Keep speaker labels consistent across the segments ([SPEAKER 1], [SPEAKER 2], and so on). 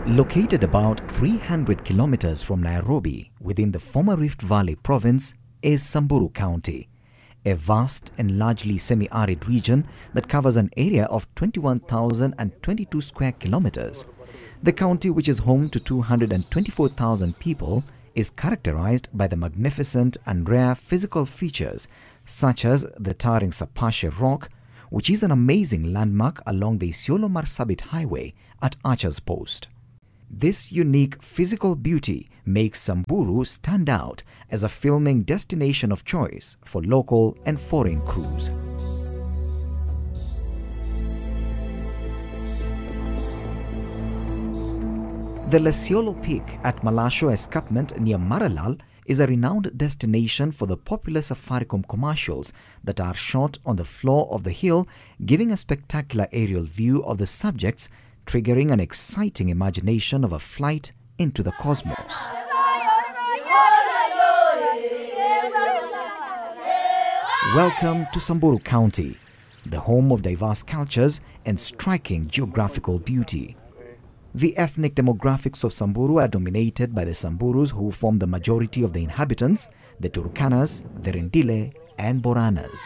[SPEAKER 1] Located about 300 kilometers from Nairobi, within the former Rift Valley province, is Samburu County, a vast and largely semi-arid region that covers an area of 21,022 square kilometers. The county, which is home to 224,000 people, is characterized by the magnificent and rare physical features such as the towering Sapashe Rock, which is an amazing landmark along the Isiolo-Marsabit Highway at Archer's Post. This unique physical beauty makes Samburu stand out as a filming destination of choice for local and foreign crews. The Lesiolo Peak at Malasho Escarpment near Maralal is a renowned destination for the popular Safaricom commercials that are shot on the floor of the hill, giving a spectacular aerial view of the subjects, triggering an exciting imagination of a flight into the cosmos. Welcome to Samburu County, the home of diverse cultures and striking geographical beauty. The ethnic demographics of Samburu are dominated by the Samburus, who form the majority of the inhabitants, the Turkanas, the Rendile and Boranas.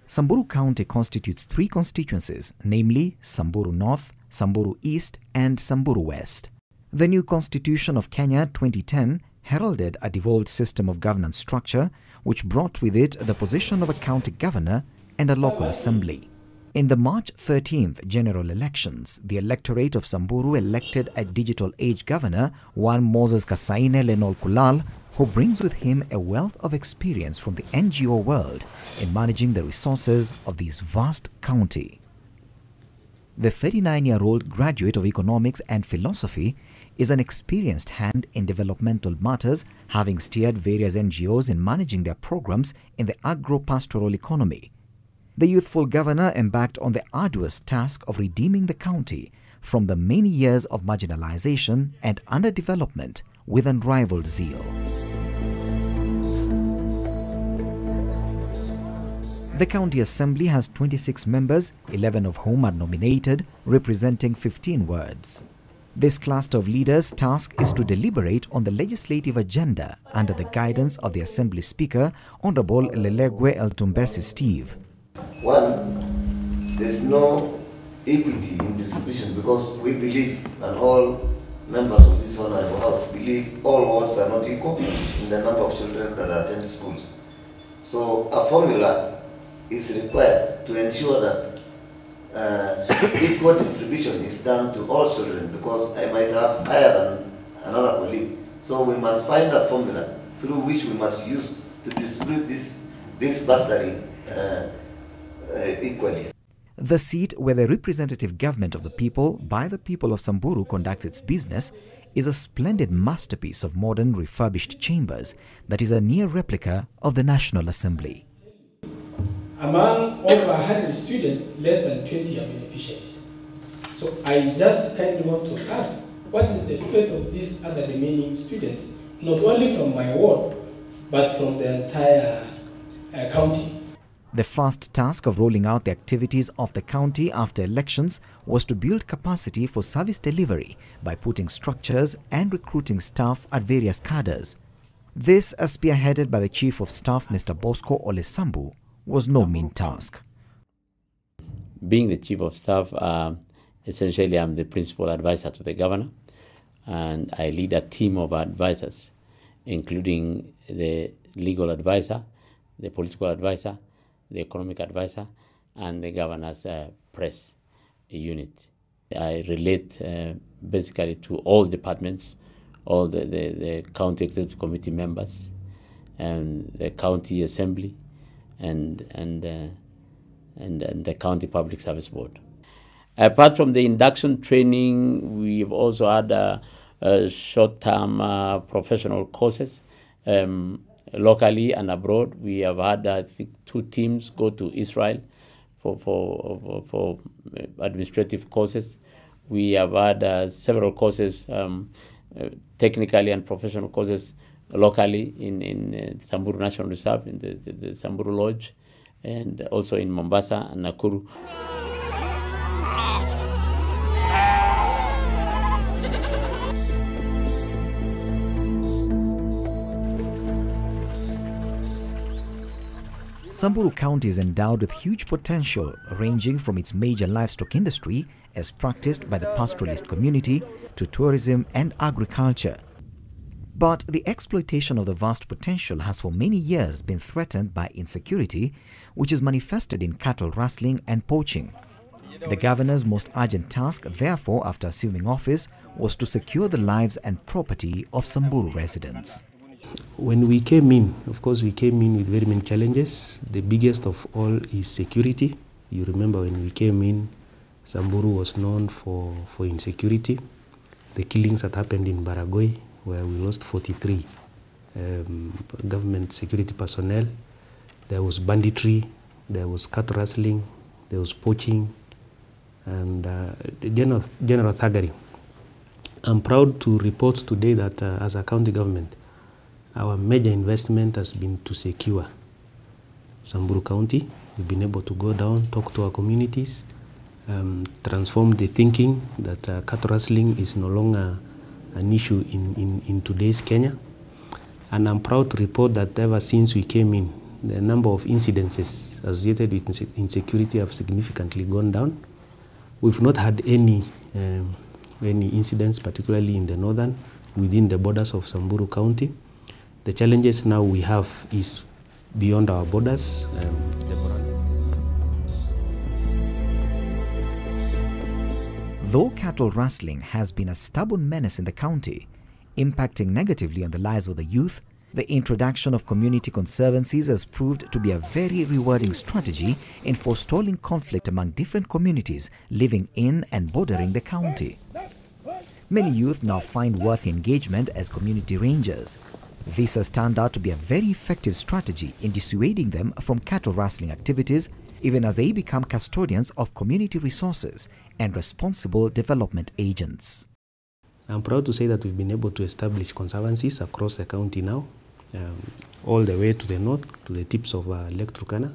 [SPEAKER 1] Samburu County constitutes three constituencies, namely Samburu North, Samburu East and Samburu West. The new Constitution of Kenya 2010 heralded a devolved system of governance structure, which brought with it the position of a county governor and a local assembly. In the March 13th general elections, the electorate of Samburu elected a digital age governor, one Moses Kasaine Lenol Kulal, who brings with him a wealth of experience from the NGO world in managing the resources of this vast county. The 39-year-old graduate of economics and philosophy is an experienced hand in developmental matters, having steered various NGOs in managing their programs in the agro-pastoral economy. The youthful governor embarked on the arduous task of redeeming the county from the many years of marginalization and underdevelopment with unrivaled zeal. The County Assembly has 26 members, 11 of whom are nominated, representing 15 wards. This cluster of leaders' task is to deliberate on the legislative agenda under the guidance of the Assembly Speaker, Honorable Lelegwe Eltumbesi Steve.
[SPEAKER 2] One, there's no equity in distribution because we believe, and all members of this honorable house believe, all wards are not equal in the number of children that attend schools. So a formula is required to ensure that equal distribution is done to all children, because I might have higher than another colleague. So we must find a formula through which we must use to distribute this bursary equally.
[SPEAKER 1] The seat where the representative government of the people by the people of Samburu conducts its business is a splendid masterpiece of modern refurbished chambers that is a near replica of the National Assembly.
[SPEAKER 3] Among over 100 students, less than 20 are beneficiaries. So I just kind of want to ask, what is the fate of these other remaining students, not only from my ward, but from the entire county?
[SPEAKER 1] The first task of rolling out the activities of the county after elections was to build capacity for service delivery by putting structures and recruiting staff at various cadres. This, as spearheaded by the Chief of Staff, Mr. Bosco Olesambu, was no mean task.
[SPEAKER 4] Being the Chief of Staff, essentially I'm the principal advisor to the governor, and I lead a team of advisors, including the legal advisor, the political advisor, the economic advisor, and the governor's press unit. I relate basically to all departments, all the county executive committee members, and the county assembly, and the county public service board. Apart from the induction training, we've also had short-term professional courses locally and abroad. We have had, I think, 2 teams go to Israel for administrative courses. We have had several courses, technically and professional courses locally in Samburu National Reserve, in the Samburu Lodge, and also in Mombasa and Nakuru.
[SPEAKER 1] Samburu County is endowed with huge potential, ranging from its major livestock industry, as practiced by the pastoralist community, to tourism and agriculture. But the exploitation of the vast potential has for many years been threatened by insecurity, which is manifested in cattle rustling and poaching. The governor's most urgent task, therefore, after assuming office, was to secure the lives and property of Samburu residents.
[SPEAKER 5] When we came in, of course, we came in with very many challenges. The biggest of all is security. You remember when we came in, Samburu was known for insecurity. The killings that happened in Baragoi, where we lost 43 government security personnel. There was banditry, there was cattle rustling, there was poaching, and the general thuggery. I'm proud to report today that as a county government, our major investment has been to secure Samburu County. We've been able to go down, talk to our communities, transform the thinking that cattle rustling is no longer an issue in today's Kenya. And I'm proud to report that ever since we came in, the number of incidences associated with insecurity have significantly gone down. We've not had any incidents, particularly in the northern, within the borders of Samburu County. The challenges now we have is beyond our borders.
[SPEAKER 1] Though cattle rustling has been a stubborn menace in the county, impacting negatively on the lives of the youth, the introduction of community conservancies has proved to be a very rewarding strategy in forestalling conflict among different communities living in and bordering the county. Many youth now find worthy engagement as community rangers. This has turned out to be a very effective strategy in dissuading them from cattle rustling activities, even as they become custodians of community resources and responsible development agents.
[SPEAKER 5] I'm proud to say that we've been able to establish conservancies across the county now, all the way to the north, to the tips of Lake Turkana.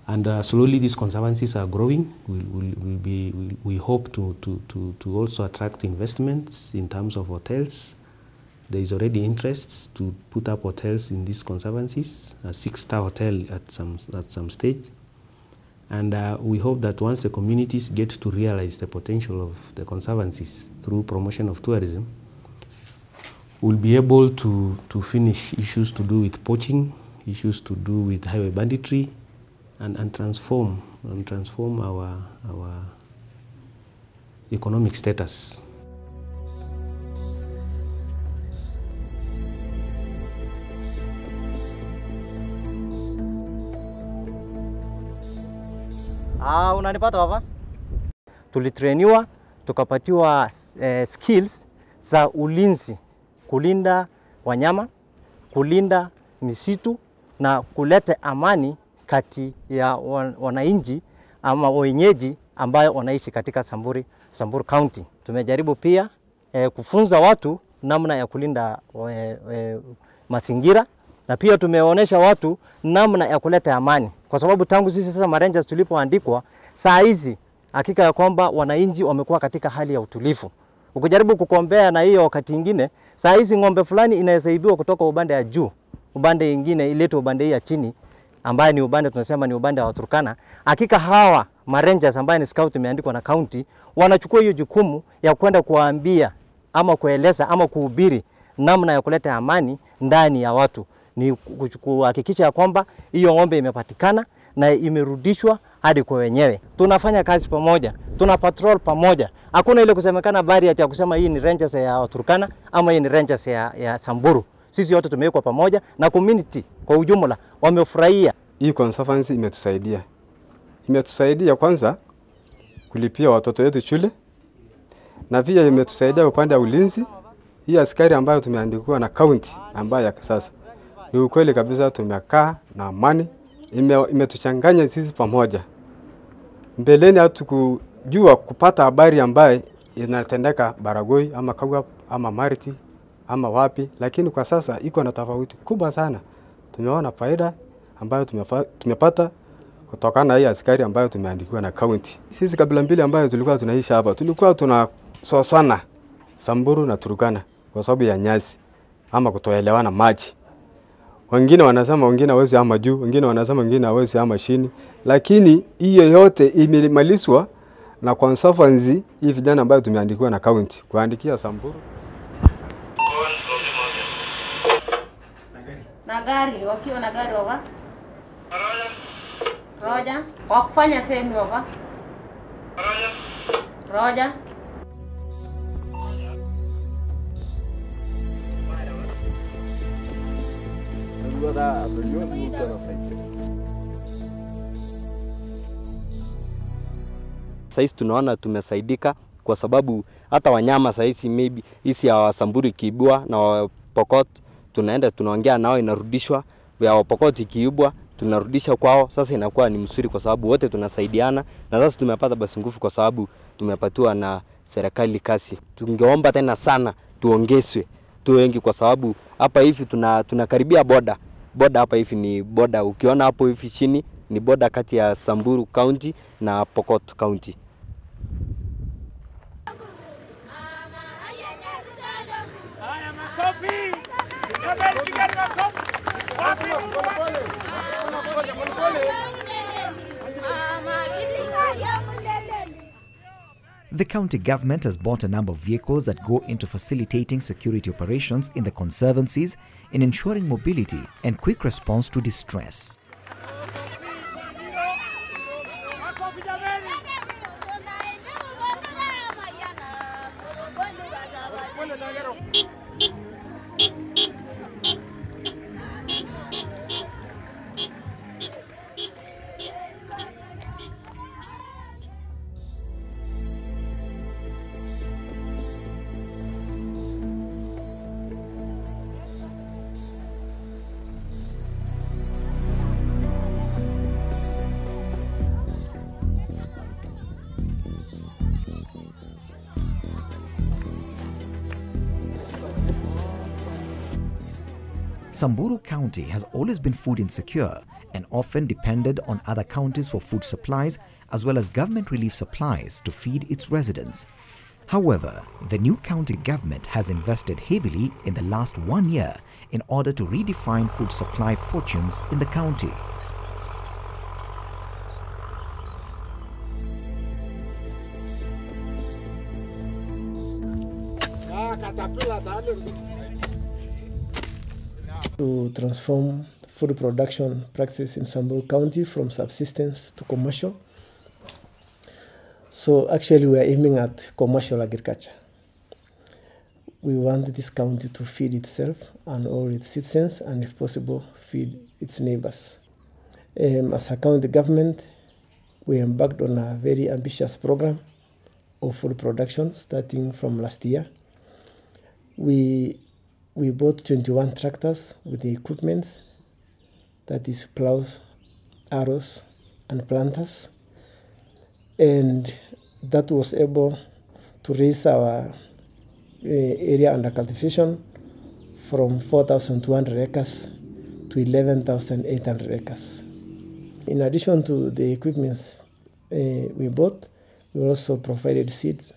[SPEAKER 5] And slowly these conservancies are growing. We hope to also attract investments in terms of hotels. There is already interest to put up hotels in these conservancies, a 6-star hotel at some stage. And we hope that once the communities get to realize the potential of the conservancies through promotion of tourism, we'll be able to finish issues to do with poaching, issues to do with highway banditry, and transform our economic status.
[SPEAKER 6] Unanipata baba? Tulitrainiwa, tukapatiwa skills za ulinzi, kulinda wanyama, kulinda misitu na kuleta amani kati ya wananchi ama wenyeji ambayo wanaishi katika Samburu County. Tumejaribu pia kufunza watu namna ya kulinda mazingira, na pia tumeonyesha watu namna ya kuleta amani, kwa sababu tangu sisi sasa marangers tulipoandikwa, saa hizi hakika ya kwamba wananchi wamekuwa katika hali ya utulivu. Ukijaribu kukombea na hiyo wakati mwingine, saa hizi ng'ombe fulani inaweza ibiwa kutoka upande ya juu, upande mwingine iletwe upande ya chini, ambaye ni upande tunasema ni upande wa Turkana. Hakika hawa marangers ambaye ni scout imeandikwa na county, wanachukua hiyo jukumu ya kwenda kuambia ama kueleza ama kuhubiri namna ya kuleta amani ndani ya watu, ni kuhakikisha kwamba hiyo ng'ombe imepatikana na imerudishwa hadi kwa wenyewe. Tunafanya kazi pamoja, tuna patrol pamoja. Hakuna ile kusemekana bari ya kusema hii ni rangers ya Turkana ama hii ni rangers ya Samburu. Sisi wote tumewekwa pamoja na community kwa ujumla wamefurahia.
[SPEAKER 7] Hii conservancy imetusaidia kwanza kulipia watoto wetu shule, na pia imetusaidia upande wa ulinzi. Hii askari ambayo tumeandikiwa na county ambayo ya kisasa, ni ukweli kabisa tumekaa na amani, imetuchanganya sisi pamoja. Mbeleni hatukujua kupata habari ambaye inatendeka Baragoi ama Kagwa ama Mariti ama wapi, lakini kwa sasa iko na tofauti kubwa sana. Tumeona faida ambayo tumepata kutokana na hii askari ambayo tumeandikiwa na county. Sisi kabila mbili ambayo tulikuwa tunaishi hapa, tulikuwa tunasosana Samburu na Turkana kwa sababu ya nyasi ama kutoelewana maji. Wengine wanasema wengine hawezi ama juu, wengine wanasema wengine hawezi ama chini, lakini hiyo yote imemalizwa na conservancy hii vijana ambayo tumeandikiwa na county kuandikia Samburu.
[SPEAKER 8] Na gari, wakiwa na gari over. Roja. Wakufanya femi over. Roja.
[SPEAKER 6] Saizi tunaona tumesaidika kwa sababu hata wanyama saizi maybe hisi ya Samburu ikiibwa na Wapokot tunaenda tunaongea nao inarudishwa, ya Wapokot ikiibwa tunarudisha kwao. Sasa inakuwa ni mzuri kwa sababu wote tunasaidiana, na sasa tumepata basi nguvu kwa sababu tumepatiwa na serikali kasi. Tungeomba tena sana tuongezwe tu wengi kwa sababu hapa hivi tunakaribia boda hapa hivi ni boda, ukiona hapo hivi chini ni boda kati ya Samburu County na Pokot County.
[SPEAKER 1] The county government has bought a number of vehicles that go into facilitating security operations in the conservancies, in ensuring mobility and quick response to distress. Samburu County has always been food insecure and often depended on other counties for food supplies as well as government relief supplies to feed its residents. However, the new county government has invested heavily in the last 1 year in order to redefine food supply fortunes in the county.
[SPEAKER 3] To transform food production practice in Samburu County from subsistence to commercial. So actually we are aiming at commercial agriculture. We want this county to feed itself and all its citizens, and if possible, feed its neighbors. As a county government, we embarked on a very ambitious program of food production starting from last year. We bought 21 tractors with the equipment, that is plows, arrows, and planters. And that was able to raise our area under cultivation from 4,200 acres to 11,800 acres. In addition to the equipment we bought, we also provided seeds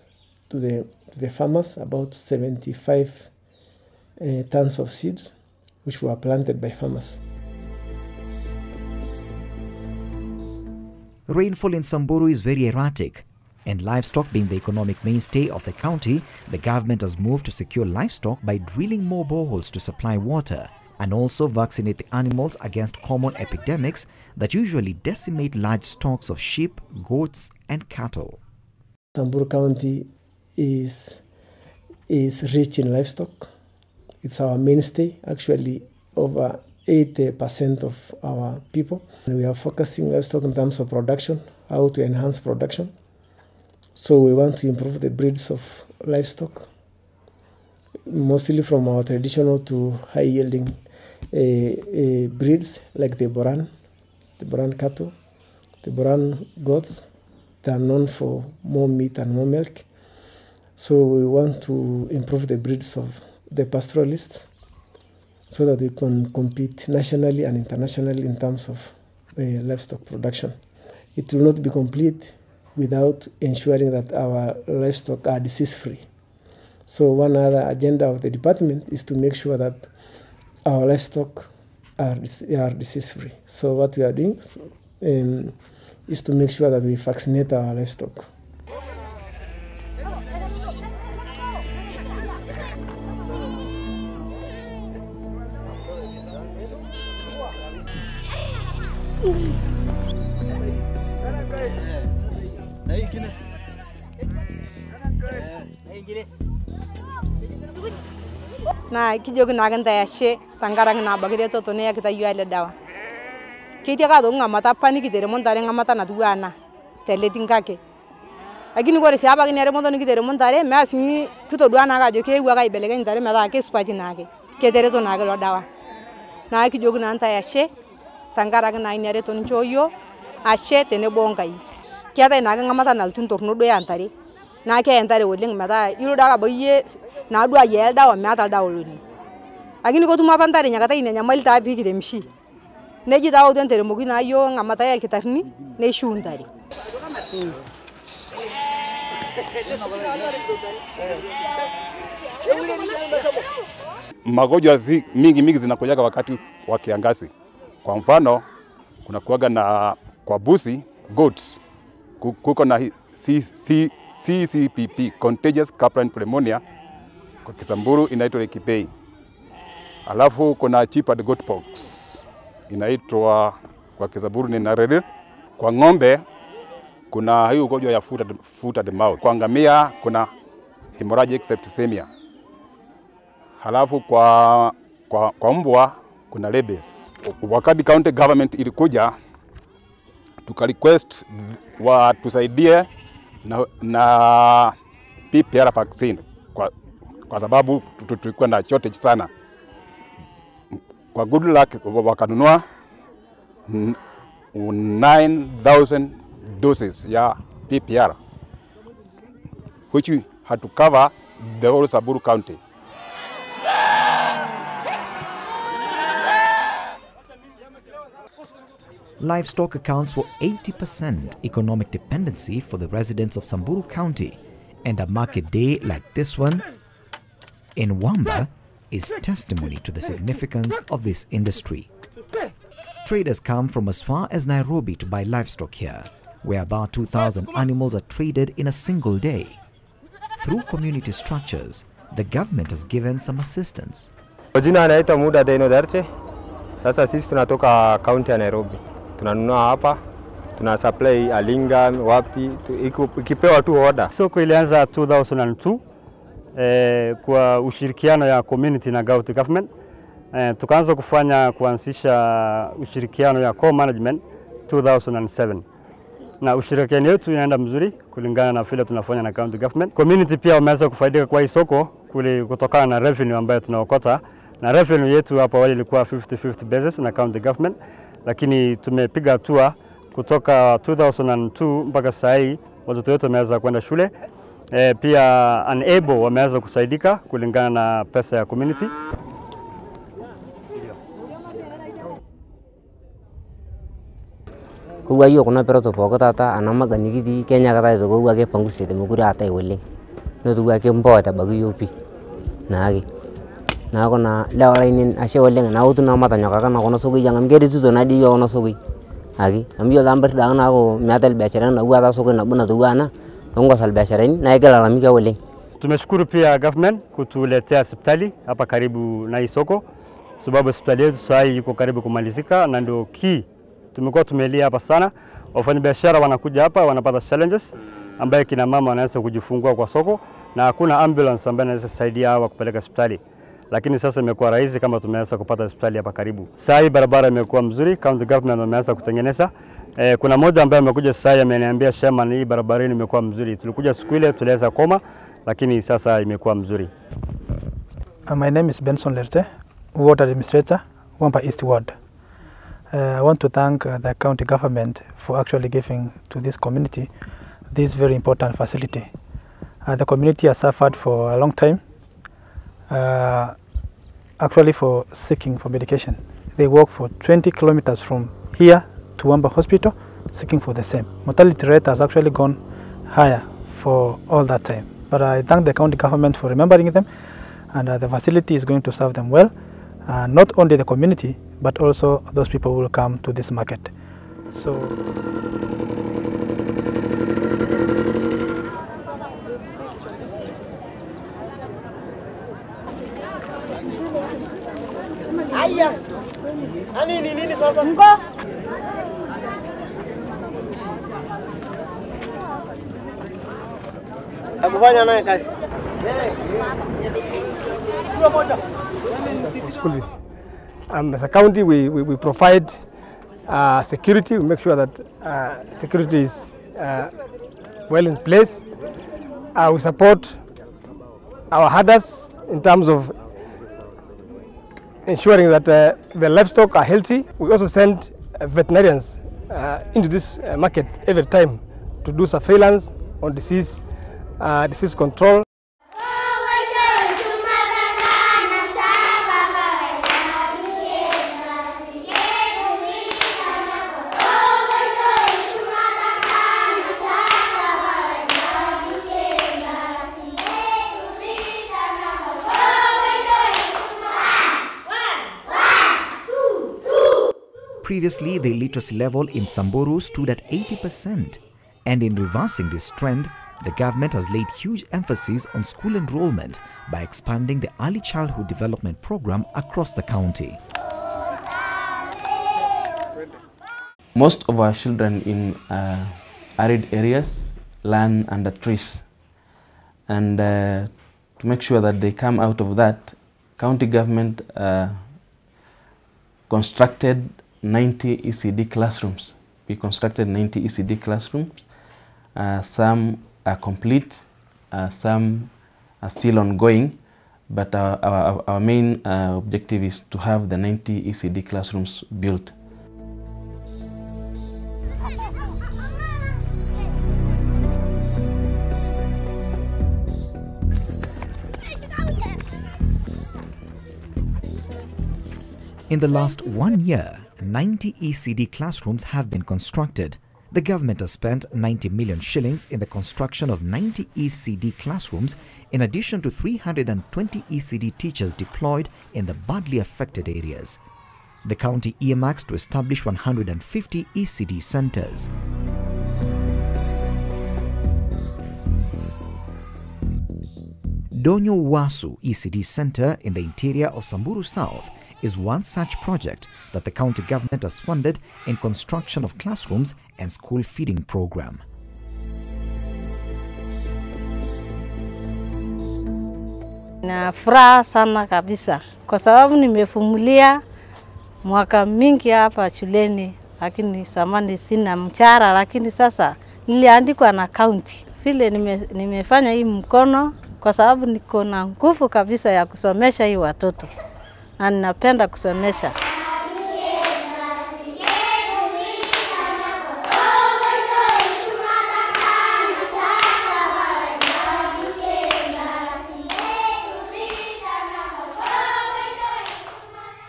[SPEAKER 3] to the farmers, about 75 tons of seeds, which were planted by farmers.
[SPEAKER 1] Rainfall in Samburu is very erratic, and livestock being the economic mainstay of the county, the government has moved to secure livestock by drilling more boreholes to supply water and also vaccinate the animals against common epidemics that usually decimate large stocks of sheep, goats, and cattle.
[SPEAKER 3] Samburu County is rich in livestock. It's our mainstay, actually over 80% of our people. And we are focusing livestock in terms of production, how to enhance production. So we want to improve the breeds of livestock, mostly from our traditional to high-yielding breeds like the Boran cattle, the Boran goats,
[SPEAKER 9] they are known for more meat and more milk. So we want to improve the breeds of the pastoralists so that we can compete nationally and internationally in terms of livestock production. It will not be complete without ensuring that our livestock are disease-free. So one other agenda of the department is to make sure that our livestock are disease-free. So what we are doing is to make sure that we vaccinate our livestock.
[SPEAKER 10] Na kijogi naganta yashe tangarang na bagire to ne yakita yuale dawa kiti ka do ngamata pani kitere montare ngamata na tuana teletingake agini gore se abagini re montone kitere montare me asi kito duana ka jo ke wa ka ibelege ndare me ta ke spati nage ketere to nage lo dawa na kijogi na anta yashe tangarang na inere to nchoyo ashe tene bongai kiata nage ngamata na tuntorno do yantare na ke entare woleng meta iru daga boye na dua yel dawa meta dawa luni agini ko tuma pantare nyakata ine nyamal ta bi kiremshi neji dawa den tere mogi na yo ngamata yel kitarni ne shuntari
[SPEAKER 11] magonjwa mingi zinakujaga wakati wa kiangazi. Kwa mfano kuna kuaga na kwa busi goats kuko na CCPP, contagious capillary pneumonia, kwa Kisamburu inaitwa Lekipei. Alafu kuna chipad goat pox inaitwa kwa Kisamburu ni narere. Kwa ng'ombe kuna hiyo ugonjwa ya foot and mouth. Kwa ngamia kuna hemorrhagic septicemia. Halafu kwa mbwa kuna rabies. Wakati county government ilikuja tuka-request watusaidie na PPR vaccine kwa sababu tulikuwa na shortage sana. Kwa good luck wakanunua 9,000 doses ya PPR which we had to cover the whole Samburu County.
[SPEAKER 1] Livestock accounts for 80% economic dependency for the residents of Samburu County, and a market day like this one in Wamba is testimony to the significance of this industry. Traders come from as far as Nairobi to buy livestock here, where about 2,000 animals are traded in a single day. Through community structures, the government has given some assistance.
[SPEAKER 7] Jina anaitwa Muda Deno Darche. Sasa sisi tunatoka county ya Nairobi. Tunanunua hapa, tuna supply Alinga, wapi, ikipewa tu order.
[SPEAKER 12] Soko ilianza 2002 kwa ushirikiano ya community na county government. Tukaanza kuanzisha ushirikiano ya co-management 2007. Na ushirikiano wetu inaenda mzuri kulingana na vile tunafanya na county government. Community pia wameweza kufaidika kwa hii soko kutokana na revenue ambayo tunaokota. Na revenue yetu hapa awali ilikuwa 50-50 basis na county government, lakini tumepiga hatua kutoka 2002 mpaka sasa hii watoto wetu wameweza kwenda shule. Pia unable wameweza kusaidika kulingana na pesa ya community.
[SPEAKER 13] Kuwa hiyo kuna pero to poko tata anamaga nikiti Kenya kata to kuwa ke pangusi te mukuri ata iwele no tuwa ke mbota bagu yopi nage na kona lawala inin ashe wale na utu na mata nyoka kana kono sogi jangam geri tuto na di yo kono sogi agi ambiyo lamber da na ko metal biashara na uwa ta sogi na buna tuwana ngo sal biashara ni na igala lamika wale.
[SPEAKER 12] Tumeshukuru pia government kutuletea hospitali hapa karibu na isoko, sababu hospitali yetu sasa iko karibu kumalizika na ndio key tumekuwa tumelia hapa sana. Wafanyabiashara wanakuja hapa wanapata challenges ambaye kina mama wanaweza kujifungua kwa soko na hakuna ambulance ambaye inaweza saidia hawa kupeleka hospitali. Lakini sasa imekuwa rahisi kama tumeweza kupata hospitali hapa karibu. Sasa hii barabara imekuwa mzuri, county government wameanza kutengeneza. Kuna mmoja ambaye amekuja sasa ameniambia Sherman, hii barabara imekuwa mzuri. Tulikuja siku ile tuliweza koma, lakini sasa imekuwa mzuri.
[SPEAKER 14] My name is Benson Lerte, Ward Administrator, Wamba East Ward. I want to thank the county government for actually giving to this community this very important facility. The community has suffered for a long time, actually for seeking for medication. They walk for 20 kilometers from here to Wamba Hospital seeking for the same. Mortality rate has actually gone higher for all that time. But I thank the county government for remembering them, and the facility is going to serve them well, not only the community, but also those people who will come to this market. So.
[SPEAKER 15] For school fees. As a county, we provide security. We make sure that security is well in place. We support our herders in terms of ensuring that the livestock are healthy. We also send veterinarians into this market every time to do surveillance on disease control.
[SPEAKER 1] Previously, the literacy level in Samburu stood at 80%, and in reversing this trend, the government has laid huge emphasis on school enrollment by expanding the early childhood development program across the county.
[SPEAKER 16] Most of our children in arid areas learn under trees, and to make sure that they come out of that, county government constructed 90 ECD classrooms. We constructed 90 ECD classrooms. Some are complete, some are still ongoing, but our main objective is to have the 90 ECD classrooms built.
[SPEAKER 1] In the last 1 year, 90 ECD classrooms have been constructed. The government has spent 90 million shillings in the construction of 90 ECD classrooms, in addition to 320 ECD teachers deployed in the badly affected areas. The county earmarks to establish 150 ECD centers. Donyo Wasu ECD Center in the interior of Samburu South is one such project that the county government has funded in construction of classrooms and school feeding program.
[SPEAKER 17] Na furaha sana kabisa kwa sababu nimefumulia mwaka mingi hapa shuleni, lakini samani sina mchara, lakini sasa niliandikwa na county. Vile nimefanya hii mkono kwa sababu niko na nguvu kabisa ya kusomesha hii watoto. Na ninapenda kusomesha.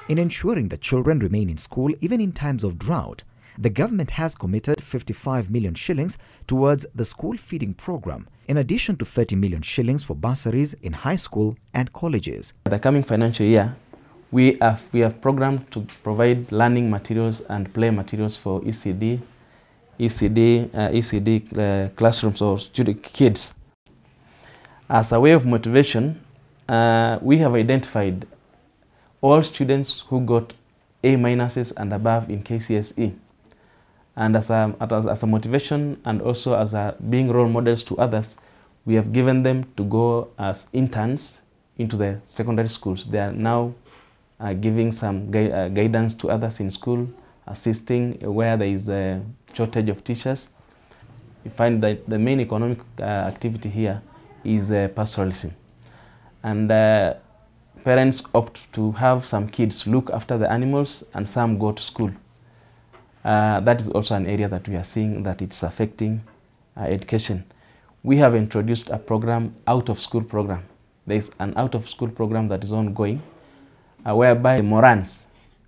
[SPEAKER 1] In ensuring that children remain in school even in times of drought, the government has committed 55 million shillings towards the school feeding program, in addition to 30 million shillings for bursaries in high school and colleges.
[SPEAKER 16] The coming financial year, we have programmed to provide learning materials and play materials for ECD classrooms or student kids. As a way of motivation, we have identified all students who got A- and above in KCSE. And as a motivation and also as being role models to others, we have given them to go as interns into the secondary schools. They are now giving some guidance to others in school, assisting where there is a shortage of teachers. We find that the main economic activity here is pastoralism. And parents opt to have some kids look after the animals and some go to school. That is also an area that we are seeing that it's affecting education. We have introduced a program, out-of-school program. There is an out-of-school program that is ongoing, whereby Morans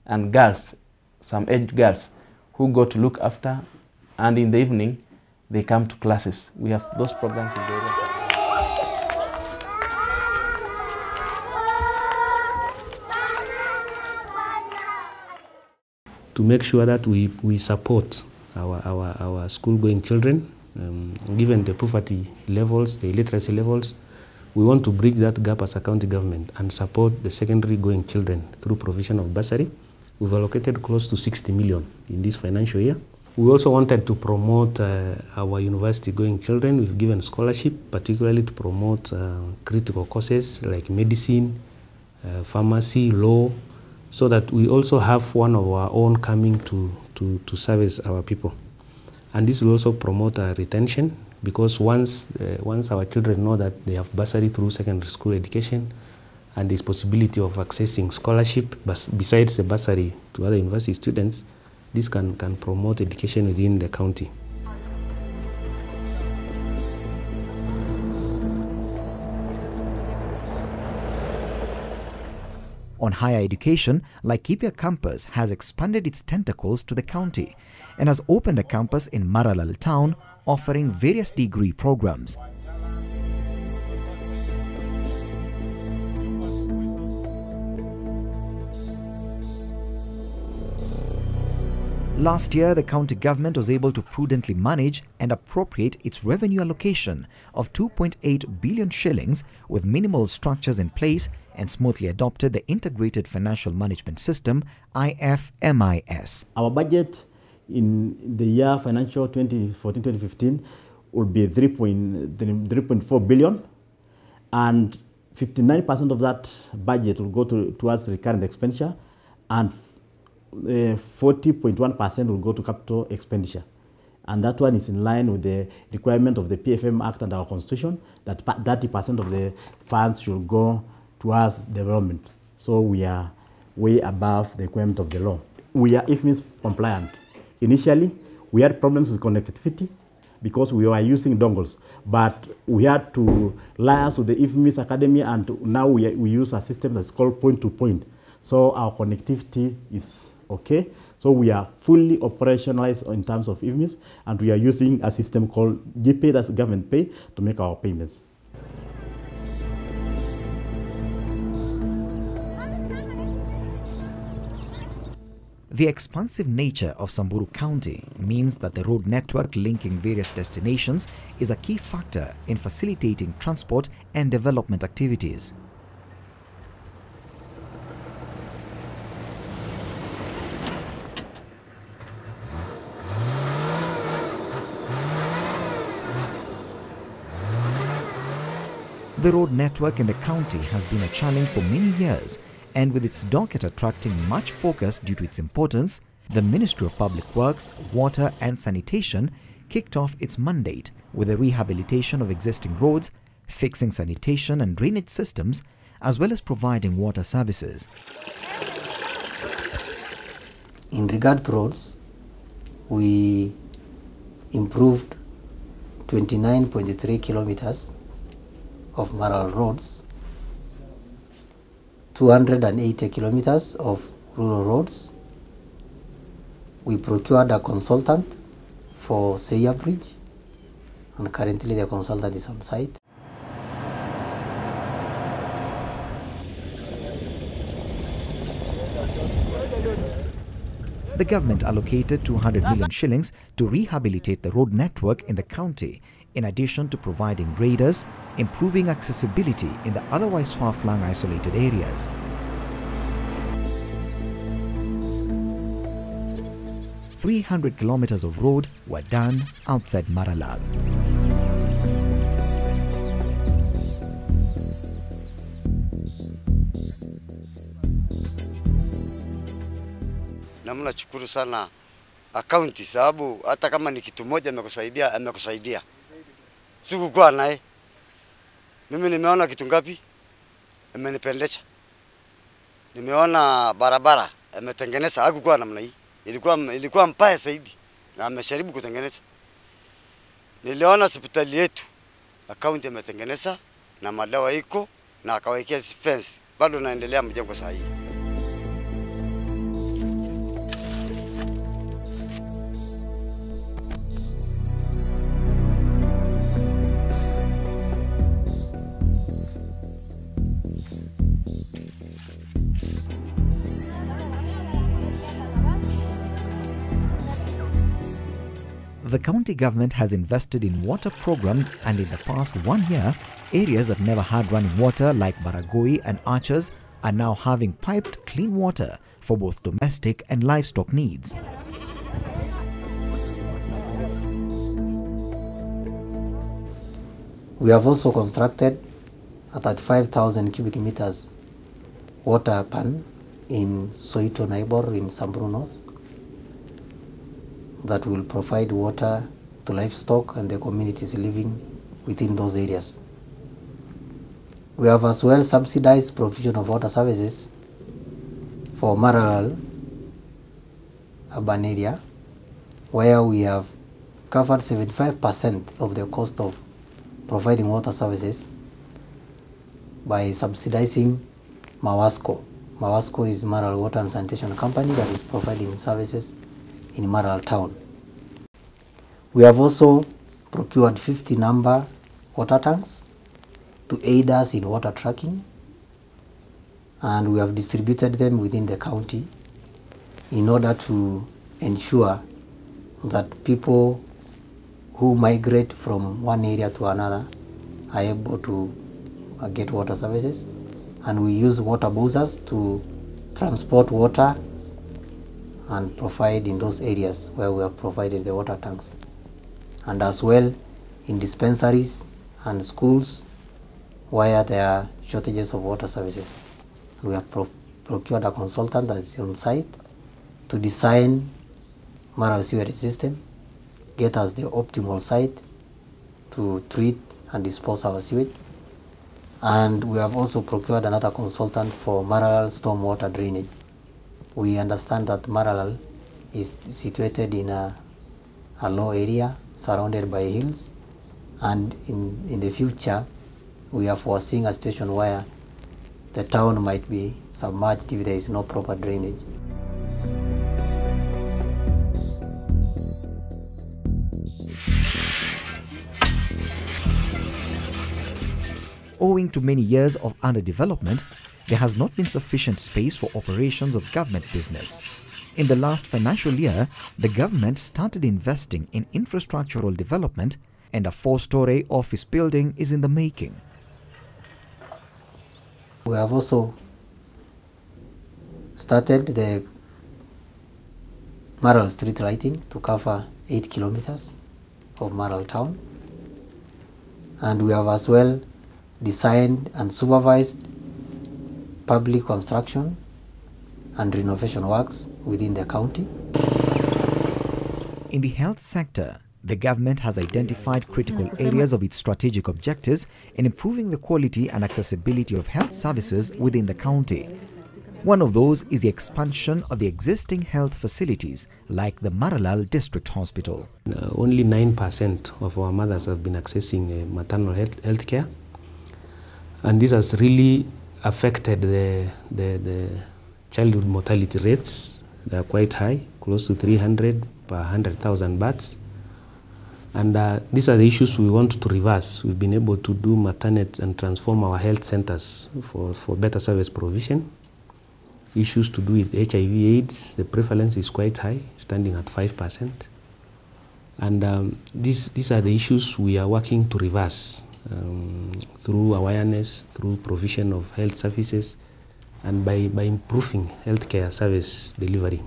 [SPEAKER 16] and girls, some aged girls, who go to look after, and in the evening, they come to classes. We have those programs in the area.
[SPEAKER 5] To make sure that we support our school-going children, given the poverty levels, the illiteracy levels, we want to bridge that gap as a county government and support the secondary-going children through provision of bursary. We've allocated close to 60 million in this financial year. We also wanted to promote our university-going children. We've given scholarship, particularly to promote critical courses like medicine, pharmacy, law, so that we also have one of our own coming to service our people. And this will also promote retention, because once our children know that they have bursary through secondary school education, and there's possibility of accessing scholarship besides the bursary to other university students, this can promote education within the county.
[SPEAKER 1] On higher education, Laikipia campus has expanded its tentacles to the county and has opened a campus in Maralal town offering various degree programs. Last year, the county government was able to prudently manage and appropriate its revenue allocation of 2.8 billion shillings with minimal structures in place and smoothly adopted the Integrated Financial Management System, IFMIS.
[SPEAKER 18] Our budget in the year financial 2014-2015 will be 3.4 billion, and 59% of that budget will go towards recurrent expenditure, and 40.1% will go to capital expenditure. And that one is in line with the requirement of the PFM Act and our Constitution, that 30% of the funds should go towards development. So we are way above the requirement of the law. We are IFMIS compliant. Initially, we had problems with connectivity because we were using dongles, but we had to liaise with the IFMIS Academy, and now we use a system that's called point-to-point. So our connectivity is okay. So we are fully operationalized in terms of IFMIS, and we are using a system called GPay, that's government pay, to make our payments.
[SPEAKER 1] The expansive nature of Samburu County means that the road network linking various destinations is a key factor in facilitating transport and development activities. The road network in the county has been a challenge for many years, and with its docket attracting much focus due to its importance, the Ministry of Public Works, Water and Sanitation kicked off its mandate with the rehabilitation of existing roads, fixing sanitation and drainage systems, as well as providing water services.
[SPEAKER 19] In regard to roads, we improved 29.3 kilometers of Maral roads, 280 kilometers of rural roads. We procured a consultant for Seya Bridge, and currently the consultant is on site.
[SPEAKER 1] The government allocated 200 million shillings to rehabilitate the road network in the county, in addition to providing graders, improving accessibility in the otherwise far-flung isolated areas. "300 kilometers of road were done outside Maralal.
[SPEAKER 20] Na mnashukuru sana akaunti, sababu hata kama ni kitu moja amekusaidia. Sikukuwa naye. Mimi nimeona kitu ngapi? Amenipendesha. Nimeona barabara ametengeneza, hakukuwa namna hii. Ilikuwa mbaya zaidi, na amesharibu kutengeneza. Niliona hospitali yetu akaunti imetengeneza na madawa iko na akawekea fence, bado naendelea mjengo saa hii.
[SPEAKER 1] The county government has invested in water programs, and in the past 1 year, areas that never had running water like Baragoi and Archers are now having piped clean water for both domestic and livestock needs.
[SPEAKER 19] We have also constructed a 35,000 cubic meters water pan in Soito Naibor in Samburu North that will provide water to livestock and the communities living within those areas. We have as well subsidized provision of water services for Maralal urban area, where we have covered 75% of the cost of providing water services by subsidizing Mawasco. Mawasco is Maralal Water and Sanitation Company that is providing services in Maralal town. We have also procured 50 number water tanks to aid us in water tracking, and we have distributed them within the county in order to ensure that people who migrate from one area to another are able to get water services. And we use water buses to transport water and provide in those areas where we have provided the water tanks. And as well in dispensaries and schools where there are shortages of water services. We have procured a consultant that is on site to design Maralal sewage system, get us the optimal site to treat and dispose our sewage. And we have also procured another consultant for Maralal stormwater drainage. We understand that Maralal is situated in a low area surrounded by hills, and in the future we are foreseeing a situation where the town might be submerged if there is no proper drainage.
[SPEAKER 1] Owing to many years of underdevelopment, there has not been sufficient space for operations of government business. In the last financial year, the government started investing in infrastructural development, and a 4-story office building is in the making.
[SPEAKER 19] We have also started the Maralal street lighting to cover 8 kilometers of Maralal town, and we have as well designed and supervised public construction and renovation works within the county.
[SPEAKER 1] In the health sector, the government has identified critical areas of its strategic objectives in improving the quality and accessibility of health services within the county. One of those is the expansion of the existing health facilities like the Maralal District Hospital.
[SPEAKER 5] Only 9% of our mothers have been accessing maternal health care, and this has really affected the childhood mortality rates. They are quite high, close to 300 per 100,000 births. And these are the issues we want to reverse. We've been able to do maternity and transform our health centers for better service provision. Issues to do with HIV/AIDS, the prevalence is quite high, standing at 5%. And these are the issues we are working to reverse through awareness, through provision of health services, and by improving healthcare service delivery.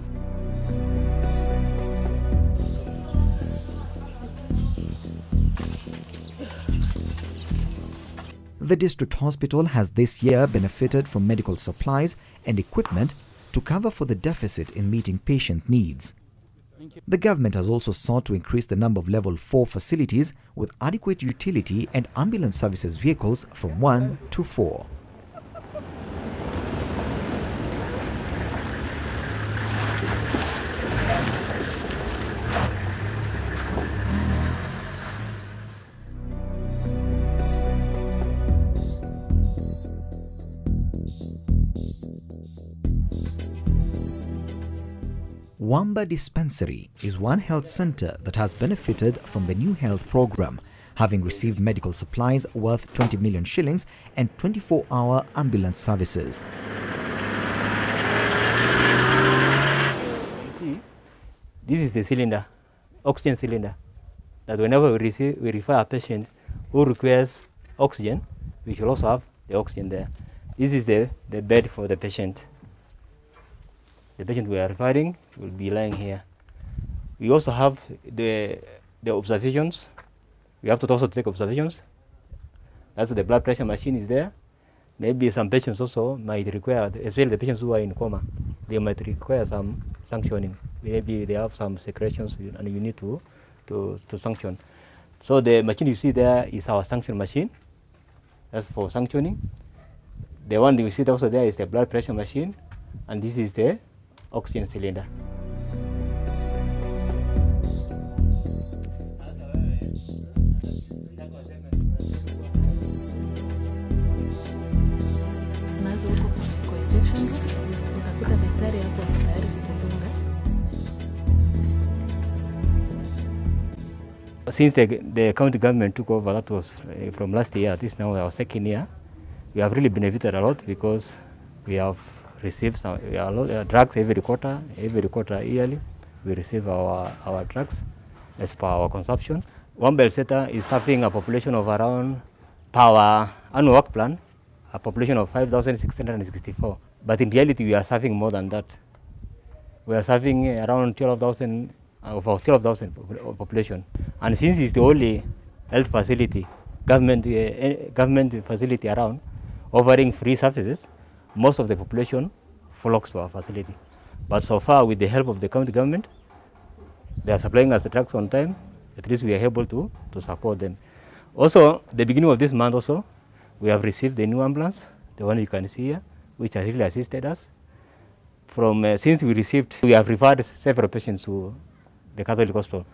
[SPEAKER 1] The district hospital has this year benefited from medical supplies and equipment to cover for the deficit in meeting patient needs. The government has also sought to increase the number of level 4 facilities with adequate utility and ambulance services vehicles from 1 to 4. Wamba Dispensary is one health center that has benefited from the new health program, having received medical supplies worth 20 million shillings and 24-hour ambulance services.
[SPEAKER 5] You see, this is the cylinder, oxygen cylinder, that whenever we refer a patient who requires oxygen, we should also have the oxygen there. This is the bed for the patient. The patient we are referring will be lying here. We also have the observations. We have to also take observations. That's the blood pressure machine is there. Maybe some patients also might require, especially the patients who are in coma, they might require some sanctioning. Maybe they have some secretions and you need to sanction. So the machine you see there is our sanction machine. That's for sanctioning. The one you see also there is the blood pressure machine, and this is the oxygen cylinder. Since the county government took over, that was from last year, this is now our second year, we have really benefited a lot because we have received some drugs every quarter yearly. We receive our drugs as per our consumption. One Belceta is serving a population of around, per our annual work plan, a population of 5,664. But in reality, we are serving more than that. We are serving around 12,000 population. And since it's the only health facility, government facility around, offering free services, most of the population flocks to our facility. But so far, with the help of the county government, they are supplying us the drugs on time. At least we are able to support them. Also, the beginning of this month also, we have received the new ambulance, the one you can see here, which has really assisted us. Since we received, we have referred several patients to the Catholic Hospital.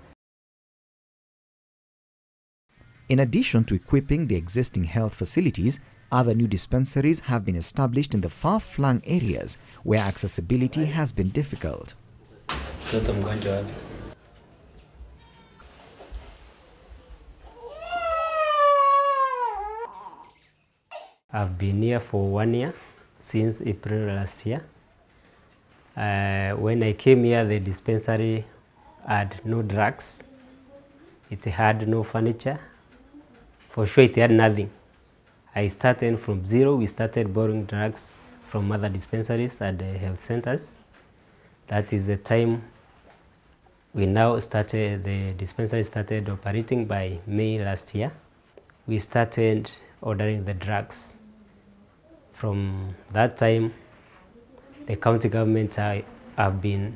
[SPEAKER 1] In addition to equipping the existing health facilities, other new dispensaries have been established in the far-flung areas where accessibility has been difficult.
[SPEAKER 5] I've been here for 1 year, since April last year. When I came here, the dispensary had no drugs, it had no furniture, for sure it had nothing. I started from zero. We started borrowing drugs from other dispensaries at the health centers. That is the time we now started, the dispensary started operating by May last year. We started ordering the drugs. From that time, the county government have been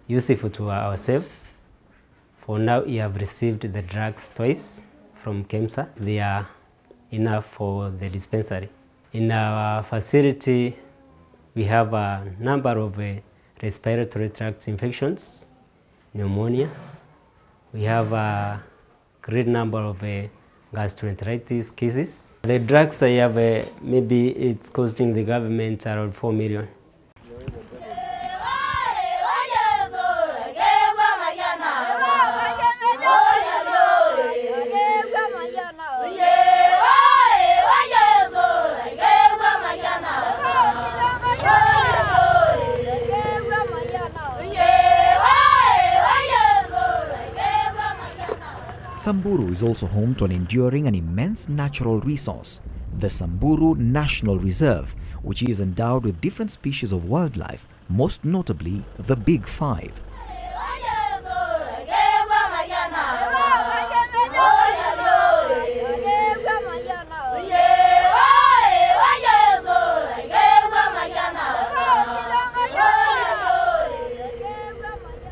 [SPEAKER 5] useful to ourselves. For now, we have received the drugs twice from KEMSA. They are enough for the dispensary. In our facility, we have a number of respiratory tract infections, pneumonia. We have a great number of gastroenteritis cases. The drugs I have, maybe it's costing the government around 4 million.
[SPEAKER 1] Samburu is also home to an enduring and immense natural resource, the Samburu National Reserve, which is endowed with different species of wildlife, most notably the Big Five.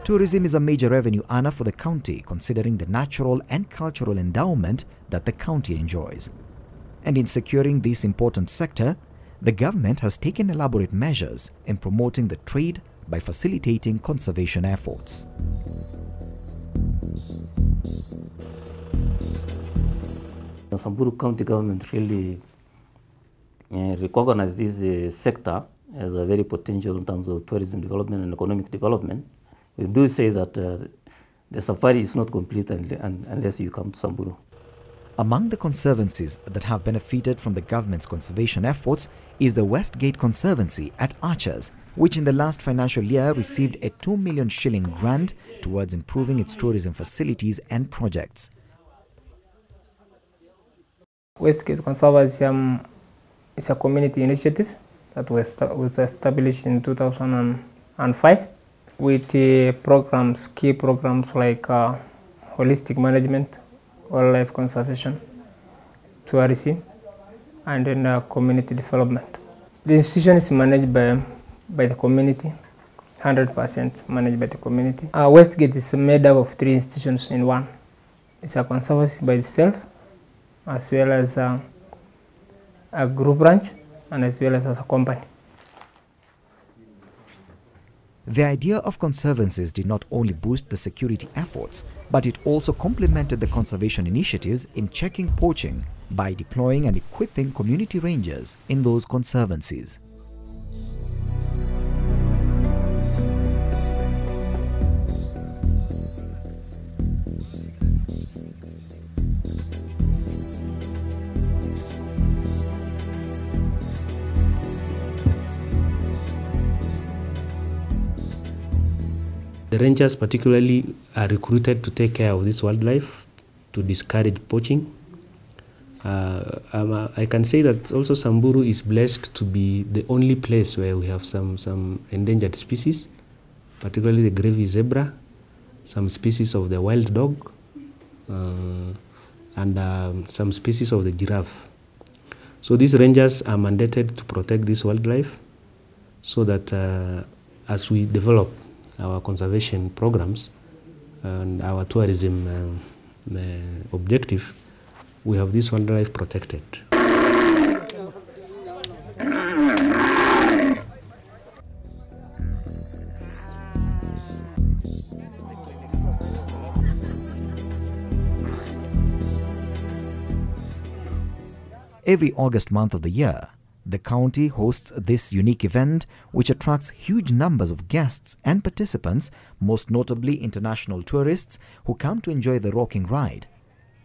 [SPEAKER 1] Tourism is a major revenue earner for the county, considering the natural and cultural endowment that the county enjoys. And in securing this important sector, the government has taken elaborate measures in promoting the trade by facilitating conservation efforts.
[SPEAKER 21] The Samburu County government really recognized this sector as a very potential in terms of tourism development and economic development. we do say that the safari is not complete unless you come to Samburu.
[SPEAKER 1] Among the conservancies that have benefited from the government's conservation efforts is the Westgate Conservancy at Archers, which in the last financial year received a 2 million shilling grant towards improving its tourism facilities and projects.
[SPEAKER 2] Westgate Conservancy is a community initiative that was established in 2005 with key programs like holistic management, wildlife conservation, tourism, and then community development. The institution is managed by the community, 100% managed by the community. Westgate is made up of 3 institutions in one. It's a conservancy by itself, as well as a group branch, and as well as a company.
[SPEAKER 1] The idea of conservancies did not only boost the security efforts, but it also complemented the conservation initiatives in checking poaching by deploying and equipping community rangers in those conservancies.
[SPEAKER 5] The rangers particularly are recruited to take care of this wildlife, to discourage poaching. I can say that also Samburu is blessed to be the only place where we have some endangered species, particularly the gravy zebra, some species of the wild dog, and some species of the giraffe. So these rangers are mandated to protect this wildlife so that as we develop our conservation programs and our tourism objective, we have this wildlife protected.
[SPEAKER 1] Every August month of the year, the county hosts this unique event which attracts huge numbers of guests and participants, most notably international tourists who come to enjoy the rocking ride.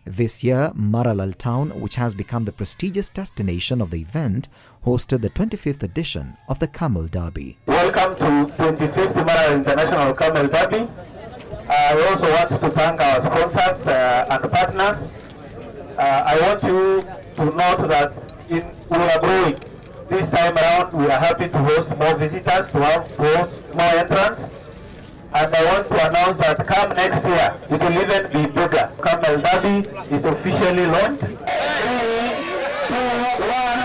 [SPEAKER 1] This year, Maralal town, which has become the prestigious destination of the event, hosted the 25th edition of the Camel Derby.
[SPEAKER 22] Welcome to 25th Maralal International Camel Derby. I also want to thank our sponsors and partners. I want you to note that we are growing. This time around, we are happy to host more visitors, to host more entrants. And I want to announce that come next year, it will even be bigger. Camel Derby is officially launched. 3, 2, 1,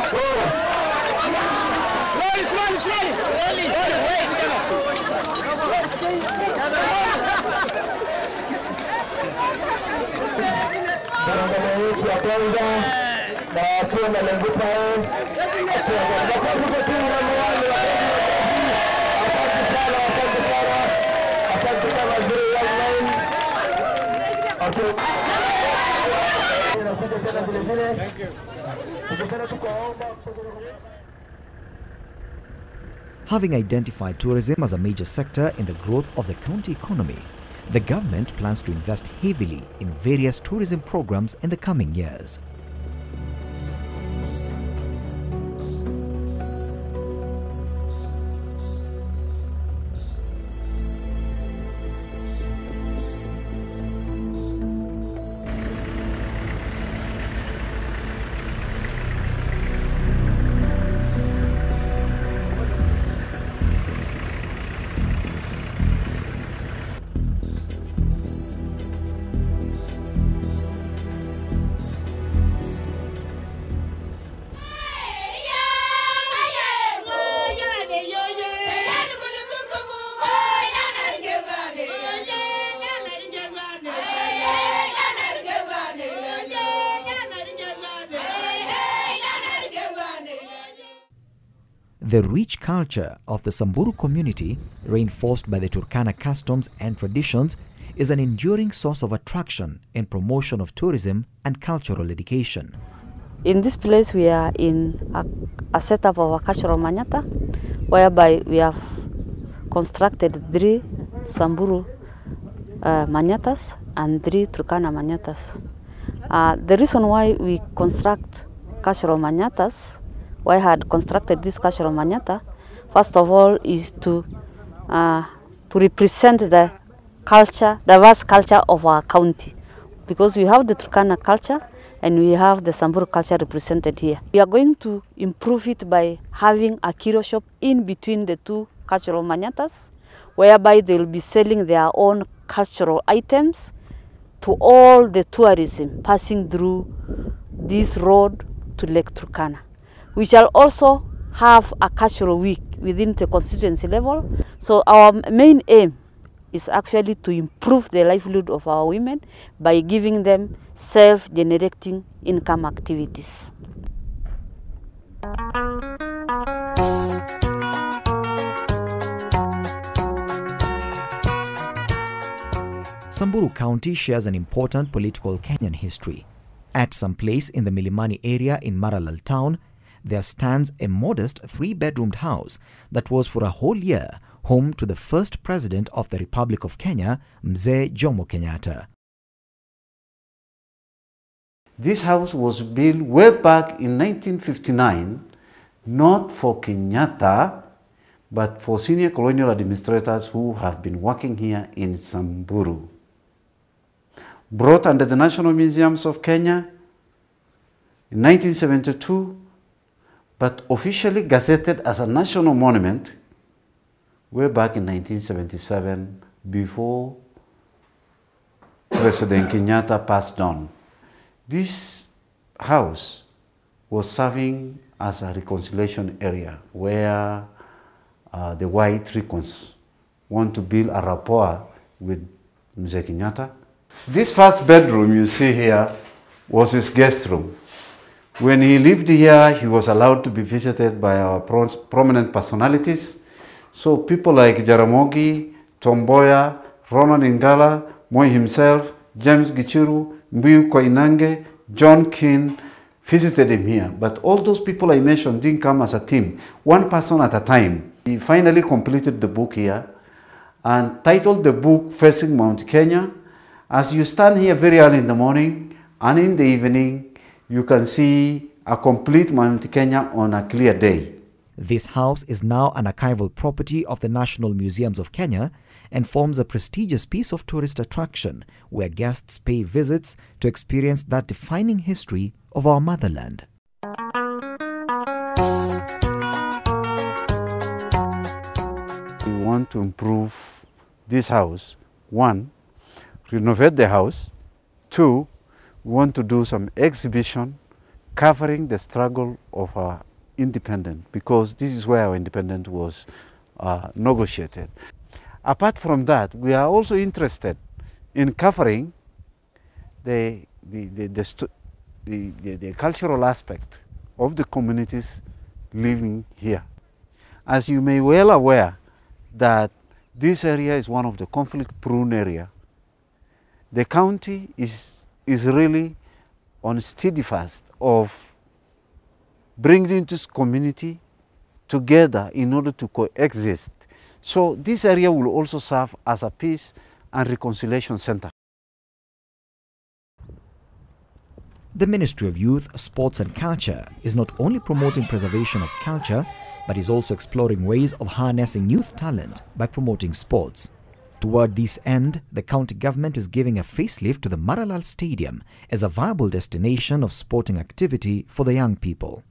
[SPEAKER 1] Having identified tourism as a major sector in the growth of the county economy, the government plans to invest heavily in various tourism programs in the coming years. The rich culture of the Samburu community, reinforced by the Turkana customs and traditions, is an enduring source of attraction in promotion of tourism and cultural education.
[SPEAKER 23] In this place, we are in a setup of a cultural manyata, whereby we have constructed 3 Samburu manyatas and 3 Turkana manyatas. The reason why we construct cultural manyatas, why I had constructed this cultural manyata, first of all is to represent the culture, diverse culture of our county, because we have the Turkana culture and we have the Samburu culture represented here. We are going to improve it by having a kiro shop in between the two cultural manyatas, whereby they will be selling their own cultural items to all the tourism passing through this road to Lake Turkana. We shall also have a cultural week within the constituency level. So our main aim is actually to improve the livelihood of our women by giving them self-generating income activities.
[SPEAKER 1] Samburu County shares an important political Kenyan history. At some place in the Milimani area in Maralal town, there stands a modest 3-bedroomed house that was for a whole year home to the first president of the Republic of Kenya, Mzee Jomo Kenyatta.
[SPEAKER 4] This house was built way back in 1959, not for Kenyatta, but for senior colonial administrators who have been working here in Samburu. Brought under the National Museums of Kenya in 1972, but officially gazetted as a national monument way back in 1977, before President Kenyatta passed on. This house was serving as a reconciliation area where the white recons want to build a rapport with Mzee Kenyatta. This first bedroom you see here was his guest room. When he lived here, he was allowed to be visited by our prominent personalities. So people like Jaramogi, Tomboya, Ronan Ingala, Moi himself, James Gichiru, Mbuyu Koinange, John Keane visited him here. But all those people I mentioned didn't come as a team, one person at a time. He finally completed the book here and titled the book Facing Mount Kenya. As you stand here very early in the morning and in the evening, you can see a complete Mount Kenya on a clear day.
[SPEAKER 1] This house is now an archival property of the National Museums of Kenya and forms a prestigious piece of tourist attraction where guests pay visits to experience that defining history of our motherland.
[SPEAKER 4] We want to improve this house. 1, renovate the house. 2, we want to do some exhibition covering the struggle of our independence, because this is where our independence was negotiated. Apart from that, we are also interested in covering the cultural aspect of the communities living here. As you may well aware that this area is one of the conflict-prone area. The county is really on steadfast of bringing this community together in order to coexist. So this area will also serve as a peace and reconciliation center.
[SPEAKER 1] The Ministry of Youth, Sports and Culture is not only promoting preservation of culture, but is also exploring ways of harnessing youth talent by promoting sports. Toward this end, the county government is giving a facelift to the Maralal Stadium as a viable destination of sporting activity for the young people.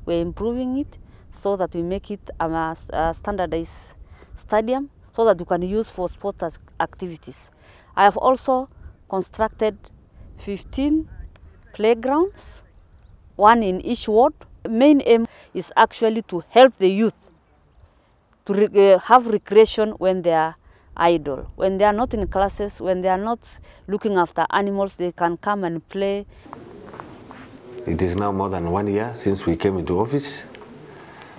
[SPEAKER 23] We're improving it so that we make it a standardized stadium so that you can use for sports activities. I have also constructed 15 playgrounds, 1 in each ward. The main aim is actually to help the youth to have recreation when they are idle. When they are not in classes, when they are not looking after animals, they can come and play.
[SPEAKER 6] It is now more than 1 year since we came into office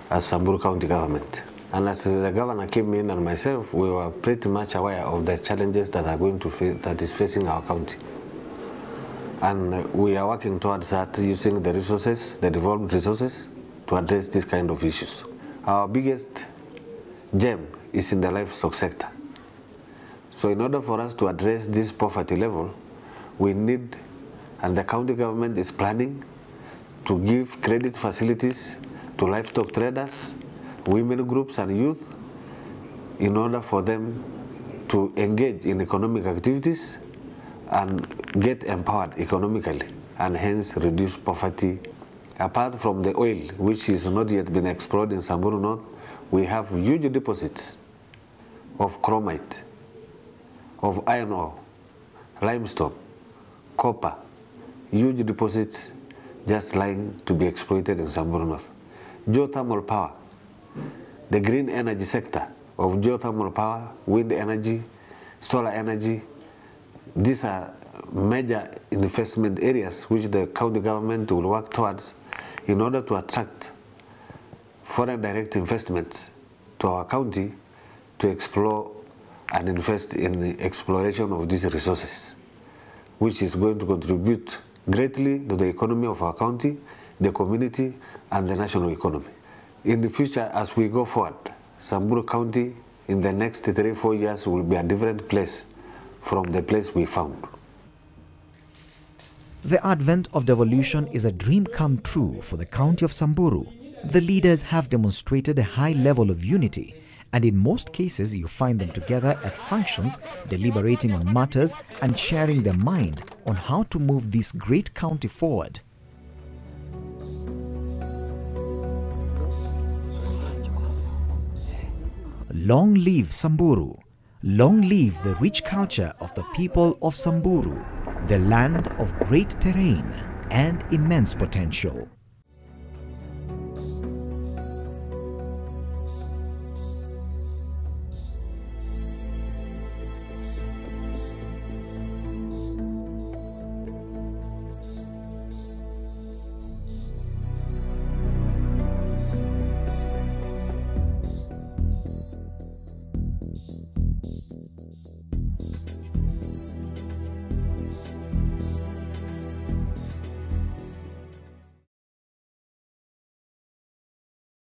[SPEAKER 6] as Samburu County government. And as the governor came in and myself, we were pretty much aware of the challenges that are going to that is facing our county. And we are working towards that using the resources, the devolved resources, to address this kind of issues. Our biggest gem is in the livestock sector. So in order for us to address this poverty level, we need, and the county government is planning, to give credit facilities to livestock traders, women groups and youth, in order for them to engage in economic activities and get empowered economically, and hence reduce poverty. Apart from the oil, which is not yet been explored in Samburu North, we have huge deposits of chromite, of iron ore, limestone, copper, huge deposits just lying to be exploited in Samburu North. Geothermal power, the green energy sector of geothermal power, wind energy, solar energy, these are major investment areas which the county government will work towards in order to attract foreign direct investments to our county to explore and invest in the exploration of these resources, which is going to contribute greatly to the economy of our county, the community, and the national economy. In the future, as we go forward, Samburu County in the next 3-4 years will be a different place from the place we found.
[SPEAKER 1] The advent of devolution is a dream come true for the county of Samburu. The leaders have demonstrated a high level of unity, and in most cases you find them together at functions, deliberating on matters and sharing their mind on how to move this great county forward. Long live Samburu! Long live the rich culture of the people of Samburu, the land of great terrain and immense potential.